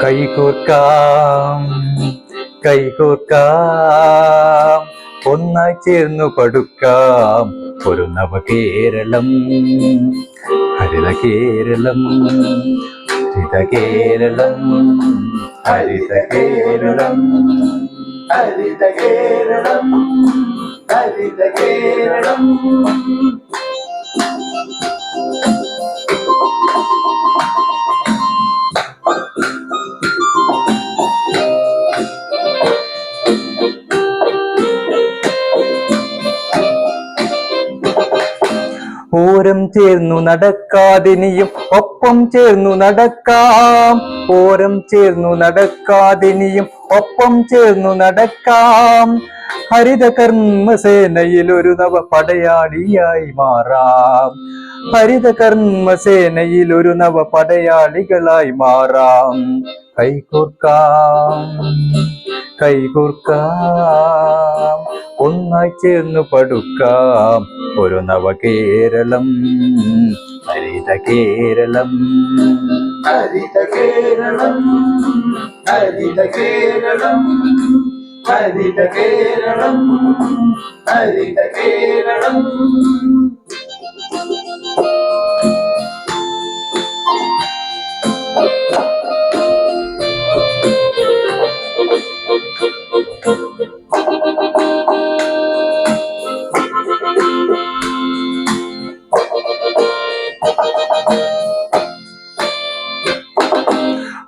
കൈകോർക്കാം കൈകോർക്കാം ഒന്നായി ചേർന്നു പടുക്കാം ഒരു നവകേരളം. ഹരിത കേരളം ഹരിത കേരളം ഹരിത കേരളം ഹരിത കേരളം ഹരിത കേരളം. ഓരം ചേർന്നു നടക്കാതിനിയും ഒപ്പം ചേർന്നു നടക്കാം. ഓരം ചേർന്നു നടക്കാതിനിയും ഒപ്പം ചേർന്നു നടക്കാം. ഹരിത കർമ്മസേനയിൽ ഒരു നവ പടയാളിയായി മാറാം. ഹരിത കർമ്മസേനയിൽ ഒരു നവ പടയാളികളായി മാറാം. കൈകോർക്കാം കൈകോർക്കാം ഒന്നായി ചേർന്നു പടുക്കാം ഒരു നവകേരളം. ഹരിത കേരളം ഹരിത കേരളം ഹരിത കേരളം ഹരിത കേരളം ഹരിത കേരളം.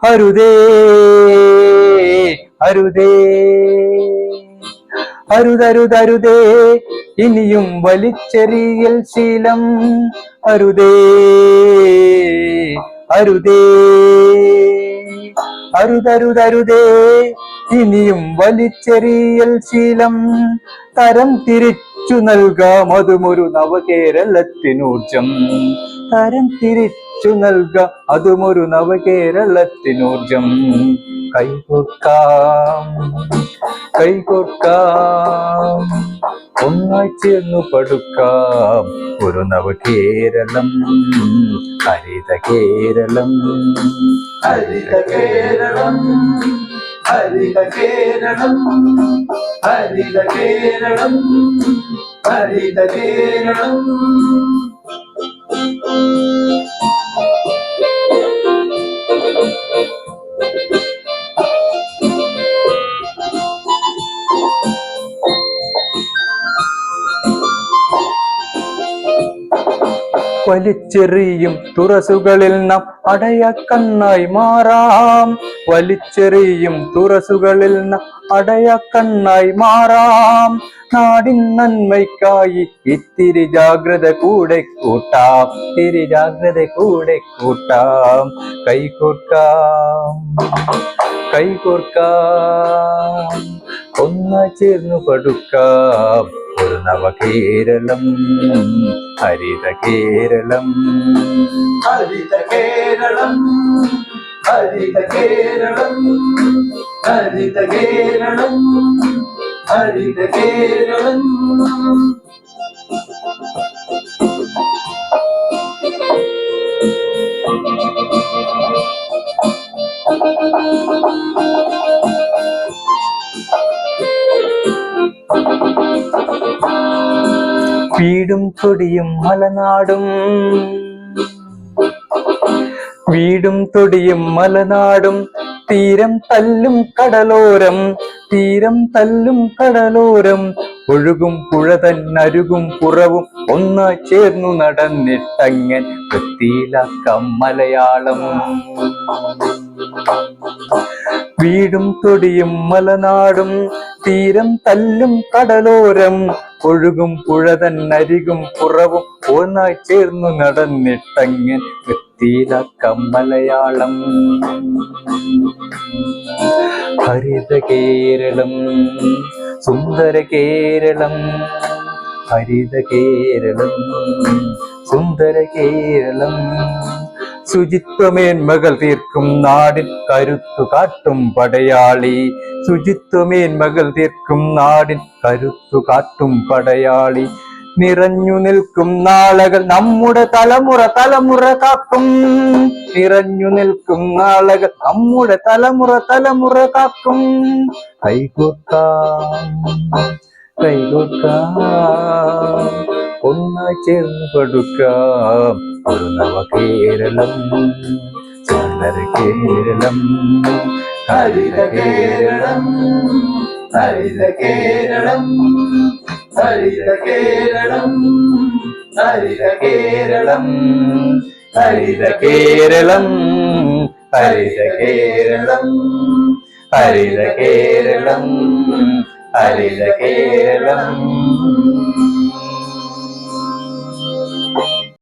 അരുതേ അരുതേ അരുതരുതരുതേ ഇനിയും വലിച്ചെറിയൽ ശീലം. അരുതേ അരുതേ അരുതരുതരുതേ ഇനിയും വലിച്ചെറിയൽ ശീലം. തരം തിരിച്ചു നൽകാം അതുമൊരു നവകേരളത്തിനൂർജം. തരം തിരിച്ചു നൽകാം അതുമൊരു നവകേരളത്തിനൂർജം. കൈകോർക്കാം കൈകോർക്കാം ഒന്നായി ചേർന്നു പടുക്കാം ഒരു നവകേരളം. ഹരിത കേരളം ഹരിത കേരളം ഹരിത കേരളം ഹരിത കേരളം ഹരിത കേരളം. വലിച്ചെറിയും തുറസുകളിൽ നാം അടയക്കണ്ണായി മാറാം. വലിച്ചെറിയും തുറസുകളിൽ നാം അടയക്കണ്ണായി മാറാം. നാടിൻ നന്മയ്ക്കായി ഇത്തിരി ജാഗ്രത കൂടെ കൂട്ടാം. ഇത്തിരി ജാഗ്രത കൂടെ കൂട്ടാം. കൈകോർക്കാം കൈകോർക്കാം ഒന്നായി ചേർന്നു പടുക്കാം ഒരു നവകേരളം. ഹരിത കേരളം ഹരിത കേരളം ഹരിത കേരളം ഹരിത കേരളം ഹരിത കേരളം. വീടും തൊടിയും മലനാടും വീടും തൊടിയും മലനാടും തീരം തല്ലും കടലോരം. തീരം തല്ലും കടലോരം ഒഴുകും പുഴ തന്നരുകും പുറവും ഒന്നായി ചേർന്നു നടന്നിട്ടങ്ങൻ വൃത്തിയിലാക്കാം മലയാളം. വീടും തൊടിയും മലനാടും തീരം തല്ലും കടലോരം ഒഴുകും പുഴ തന്നരികും പുറവും ഒന്നായി ചേർന്നു നടന്നിട്ടങ്ങൻ വൃത്തിയിലാക്കാം മലയാളം. ഹരിത കേരളം സുന്ദര കേരളം ഹരിത കേരളം സുന്ദര കേരളം. ശുചിത്വമേന്മകൾ തീർക്കും നാടിൻ കരുത്തു കാട്ടും പടയാളി. ശുചിത്വമേന്മകൾ തീർക്കും നാടിൻ കരുത്തു കാട്ടും പടയാളി. നിറഞ്ഞു നിൽക്കും നാളകൾ നമ്മുടെ തലമുറ തലമുറ കാക്കും. നിറഞ്ഞു നിൽക്കും നാളകൾ നമ്മുടെ തലമുറ തലമുറ കാക്കും. കൈകോർക്കാം കൈകോർക്കാം, ഒന്നായി ചേർന്ന് പടുക്കാം ഒരു നവ കേരളം. സുന്ദര കേരളം, ഹരിത കേരളം, ഹരിത കേരളം, ഹരിത കേരളം, ഹരിത കേരളം, ഹരിത കേരളം, ഹരിത കേരളം, ഹരിത കേരളം, ഹരിത കേരളം.